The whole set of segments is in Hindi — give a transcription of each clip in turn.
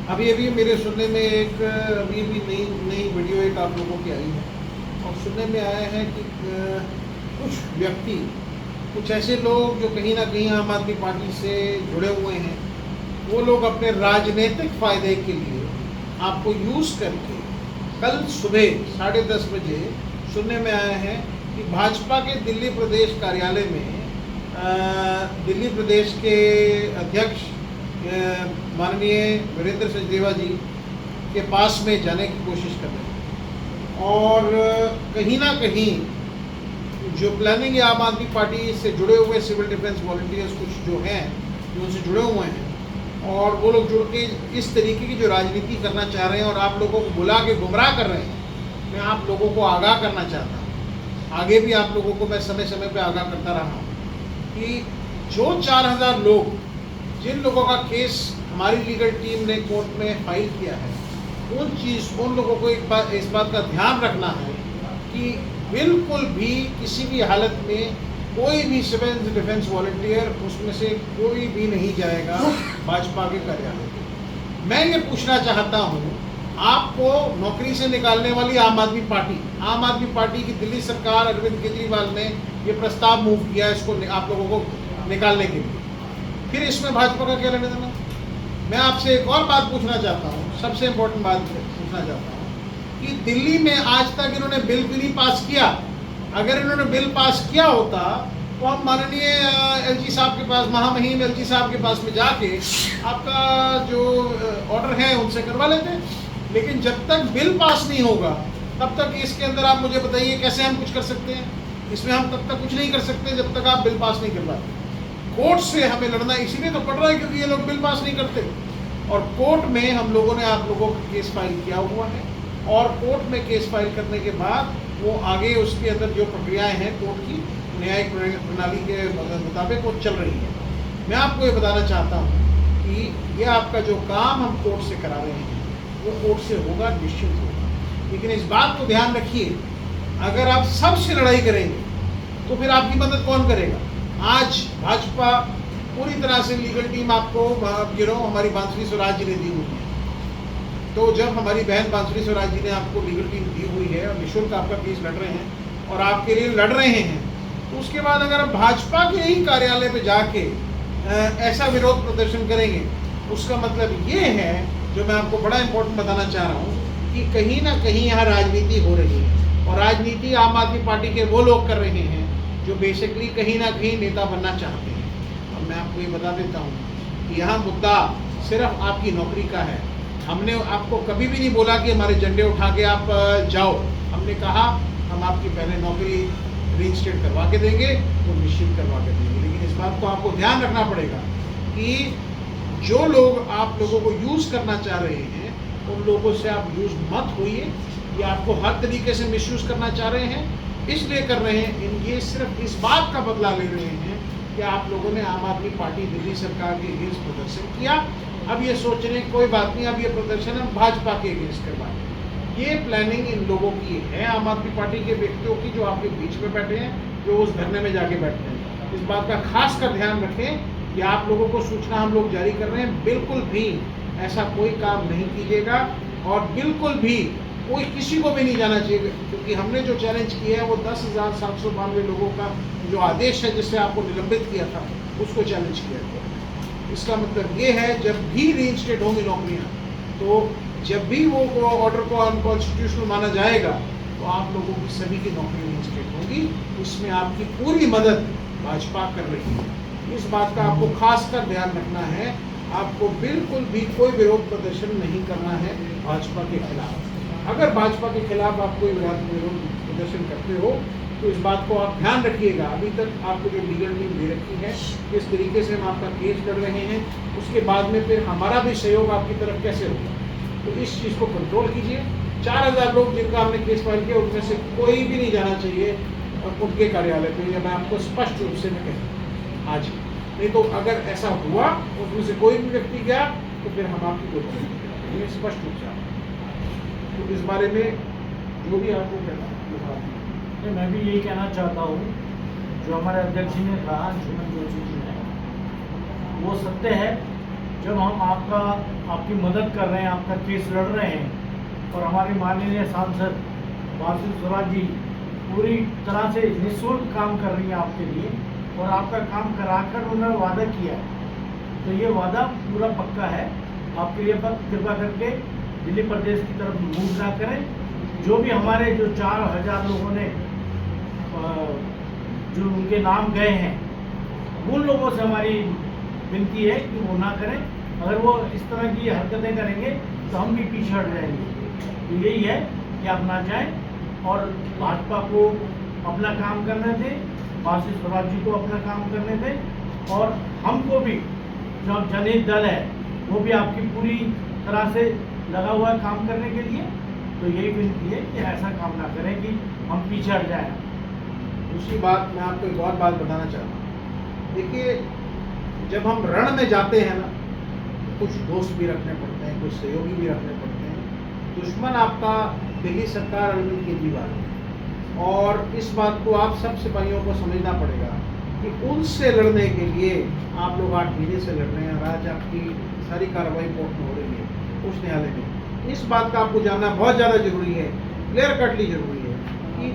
अभी अभी मेरे सुनने में एक अभी भी नई नई वीडियो एक आप लोगों की आई है और सुनने में आया है कि कुछ व्यक्ति, कुछ ऐसे लोग जो कहीं ना कहीं आम आदमी पार्टी से जुड़े हुए हैं, वो लोग अपने राजनीतिक फायदे के लिए आपको यूज़ करके कल सुबह 10:30 बजे सुनने में आया है कि भाजपा के दिल्ली प्रदेश कार्यालय में दिल्ली प्रदेश के अध्यक्ष माननीय वीरेंद्र सचदेवा जी के पास में जाने की कोशिश कर रहे हैं और कहीं ना कहीं जो प्लानिंग है आम आदमी पार्टी से जुड़े हुए सिविल डिफेंस वॉलंटियर्स कुछ जो हैं, जो उनसे जुड़े हुए हैं और वो लोग जुड़ के इस तरीके की जो राजनीति करना चाह रहे हैं और आप लोगों को बुला के गुमराह कर रहे हैं। मैं आप लोगों को आगाह करना चाहता हूँ, आगे भी आप लोगों को मैं समय समय पे आगाह करता रहा हूँ कि जो 4000 लोग, जिन लोगों का केस हमारी लीगल टीम ने कोर्ट में फाइल किया है, उन लोगों को एक बात, इस बात का ध्यान रखना है कि बिल्कुल भी किसी भी हालत में कोई भी सिविल डिफेंस वॉलंटियर उसमें से कोई भी नहीं जाएगा भाजपा के कार्यालय। मैं ये पूछना चाहता हूँ, आपको नौकरी से निकालने वाली आम आदमी पार्टी की दिल्ली सरकार, अरविंद केजरीवाल ने ये प्रस्ताव मूव किया इसको आप लोगों को निकालने के लिए, फिर इसमें भाजपा का क्या लेना देना। मैं आपसे एक और बात पूछना चाहता हूँ, सबसे इम्पोर्टेंट बात पूछना चाहता हूँ कि दिल्ली में आज तक इन्होंने बिल भी नहीं पास किया। अगर इन्होंने बिल पास किया होता तो हम माननीय एलजी साहब के पास, महामहिम एलजी साहब के पास में जाके आपका जो ऑर्डर है उनसे करवा लेते। लेकिन जब तक बिल पास नहीं होगा तब तक इसके अंदर आप मुझे बताइए कैसे हम कुछ कर सकते हैं। इसमें हम तब तक कुछ नहीं कर सकते जब तक आप बिल पास नहीं करवाते। कोर्ट से हमें लड़ना इसीलिए तो पड़ रहा है क्योंकि ये लोग बिल पास नहीं करते और कोर्ट में हम लोगों ने आप लोगों का केस फाइल किया हुआ है और कोर्ट में केस फाइल करने के बाद वो आगे उसके अंदर जो प्रक्रियाएं हैं कोर्ट की न्यायिक प्रणाली के मुताबिक वो चल रही है। मैं आपको ये बताना चाहता हूँ कि ये आपका जो काम हम कोर्ट से करा रहे हैं वो कोर्ट से होगा, निश्चित होगा। लेकिन इस बात को ध्यान रखिए, अगर आप सबसे लड़ाई करेंगे तो फिर आपकी मदद कौन करेगा। आज भाजपा पूरी तरह से लीगल टीम आपको हमारी बांसुरी स्वराज जी ने दी हुई है। तो जब हमारी बहन बांसुरी स्वराज जी ने आपको लीगल टीम दी हुई है और निःशुल्क आपका केस लड़ रहे हैं और आपके लिए लड़ रहे हैं, तो उसके बाद अगर आप भाजपा के ही कार्यालय पे जाके ऐसा विरोध प्रदर्शन करेंगे, उसका मतलब ये है, जो मैं आपको बड़ा इंपॉर्टेंट बताना चाह रहा हूँ, कि कहीं ना कहीं यहाँ राजनीति हो रही है और राजनीति आम आदमी पार्टी के वो लोग कर रहे हैं जो बेसिकली कहीं ना कहीं नेता बनना चाहते हैं। और मैं आपको ये बता देता हूँ कि यहाँ मुद्दा सिर्फ आपकी नौकरी का है। हमने आपको कभी भी नहीं बोला कि हमारे झंडे उठा के आप जाओ। हमने कहा हम आपकी पहले नौकरी रीइंस्टेट करवा के देंगे, तो निश्चित करवा के देंगे। लेकिन इस बात को आपको ध्यान रखना पड़ेगा कि जो लोग आप लोगों को यूज़ करना चाह रहे हैं उन लोगों से आप यूज़ मत होइए। ये आपको हर तरीके से मिसयूज़ करना चाह रहे हैं, इसलिए कर रहे हैं। ये सिर्फ इस बात का बदला ले रहे हैं कि आप लोगों ने आम आदमी पार्टी दिल्ली सरकार के अगेंस्ट प्रदर्शन किया। अब ये सोच रहे हैं कोई बात नहीं, अब ये प्रदर्शन हम भाजपा के अगेंस्ट करवाएं। ये प्लानिंग इन लोगों की है, आम आदमी पार्टी के व्यक्तियों की, जो आपके बीच में बैठे हैं, जो उस धरने में जाके बैठे हैं। इस बात का खास कर ध्यान रखें कि आप लोगों को सूचना हम लोग जारी कर रहे हैं, बिल्कुल भी ऐसा कोई काम नहीं कीजिएगा और बिल्कुल भी कोई किसी को भी नहीं जाना चाहिए, क्योंकि हमने जो चैलेंज किया है वो 10,792 लोगों का जो आदेश है जिससे आपको निलंबित किया था उसको चैलेंज किया गया। इसका मतलब ये है जब भी रीइंस्टेट होंगी नौकरियां, तो जब भी वो ऑर्डर को अनकॉन्स्टिट्यूशनल माना जाएगा तो आप लोगों की सभी की नौकरी रीइंस्टेट होगी। इसमें आपकी पूरी मदद भाजपा कर रही है। इस बात का आपको खास कर ध्यान रखना है। आपको बिल्कुल भी कोई विरोध प्रदर्शन नहीं करना है भाजपा के खिलाफ। अगर भाजपा के खिलाफ आप कोई विरोध प्रदर्शन करते हो तो इस बात को आप ध्यान रखिएगा। अभी तक आपको जो लीगल टीम दे रखी है, किस तरीके से हम आपका केस कर रहे हैं, उसके बाद में फिर हमारा भी सहयोग आपकी तरफ कैसे होगा, तो इस चीज़ को कंट्रोल कीजिए। 4000 लोग जिनका हमने केस फाइल किया उनमें से कोई भी नहीं जाना चाहिए उनके कार्यालय पर। यह मैं आपको स्पष्ट रूप से मैं कहता आज ही, नहीं तो अगर ऐसा हुआ उसमें से कोई भी व्यक्ति गया तो फिर हम आपकी कोई मदद नहीं करेंगे, स्पष्ट रूप से। तो इस बारे में जो भी आपको कहना है, मैं भी यही कहना चाहता हूँ, जो हमारे अध्यक्ष जी ने कहा, अंशुमन जोशी जी ने, वो सत्य है। जब हम आपकी मदद कर रहे हैं, आपका केस लड़ रहे हैं। और हमारे माननीय सांसद बासु स्वराज जी पूरी तरह से निःशुल्क काम कर रही हैं आपके लिए, और आपका काम कराकर उन्होंने वादा किया है। तो ये वादा पूरा पक्का है। आपके लिए कृपा करके दिल्ली प्रदेश की तरफ मूव ना करें। जो भी हमारे जो 4000 लोगों ने जो उनके नाम गए हैं, उन लोगों से हमारी विनती है कि वो ना करें। अगर वो इस तरह की हरकतें करेंगे तो हम भी पीछे हट जाएंगे। तो यही है कि आप ना जाएं और भाजपा को अपना काम करने दें, बासु स्वराज जी को अपना काम करने दें, और हमको भी जो जनहित दल है वो भी आपकी पूरी तरह से लगा हुआ है काम करने के लिए। तो यही विनती है कि ऐसा काम ना करें कि हम पीछे हट जाएं। दूसरी बात मैं आपको एक और बात बताना चाहता हूँ। देखिए, जब हम रण में जाते हैं ना, कुछ दोस्त भी रखने पड़ते हैं, कुछ सहयोगी भी रखने पड़ते हैं। दुश्मन आपका दिल्ली सरकार अरविंद केजरीवाल है, और इस बात को आप सब सिपाहियों को समझना पड़ेगा कि उनसे लड़ने के लिए आप लोग 8 महीने से लड़ रहे हैं, और आज आपकी सारी कार्रवाई कोर्ट में हो रही है, उच्च न्यायालय में। इस बात का आपको जानना बहुत ज़्यादा जरूरी है, क्लियर कटली जरूरी है कि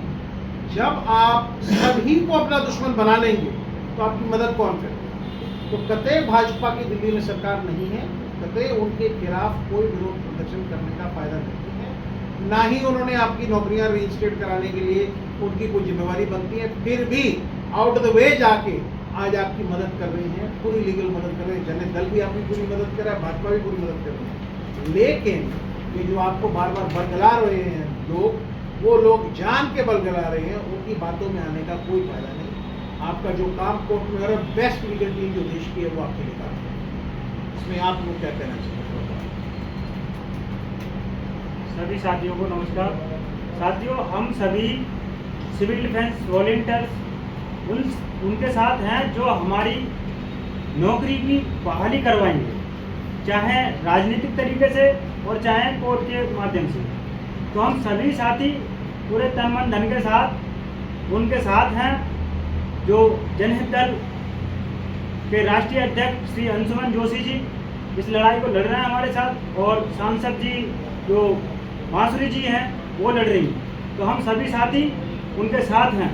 जब आप सभी को अपना दुश्मन बना लेंगे तो आपकी मदद कौन करेगा। तो कतई भाजपा की दिल्ली में सरकार नहीं है, कतई उनके खिलाफ कोई विरोध प्रदर्शन करने का फायदा नहीं है, ना ही उन्होंने आपकी नौकरियां रीइंस्टेट कराने के लिए उनकी कोई जिम्मेवारी बनती है। फिर भी आउट द वे जाके आज आपकी मदद कर रही हैं, पूरी लीगल मदद कर रहे हैं। जनता दल भी आपकी पूरी मदद कर रहा है, भाजपा भी पूरी मदद कर रही है। लेकिन ये जो आपको बार बार बरगला रहे हैं लोग, वो लोग जान के बरगला रहे हैं, उनकी बातों में आने का कोई फायदा नहीं। आपका जो काम कोर्ट में हो रहा है, बेस्ट लीगल टीम जो देश की है वो आपके लिए काम है। इसमें आप लोग क्या कहना चाहिए? सभी साथियों को नमस्कार। साथियों, हम सभी सिविल डिफेंस वॉलंटियर्स उनके साथ हैं जो हमारी नौकरी की बहाली करवाएंगे, चाहे राजनीतिक तरीके से और चाहे कोर्ट के माध्यम से। तो हम सभी साथी पूरे तन मन धन के साथ उनके साथ हैं। जो जनहित दल के राष्ट्रीय अध्यक्ष श्री अंशुमन जोशी जी इस लड़ाई को लड़ रहे हैं हमारे साथ, और सांसद जी जो बांसुरी जी हैं वो लड़ रही हैं। तो हम सभी साथी उनके साथ हैं।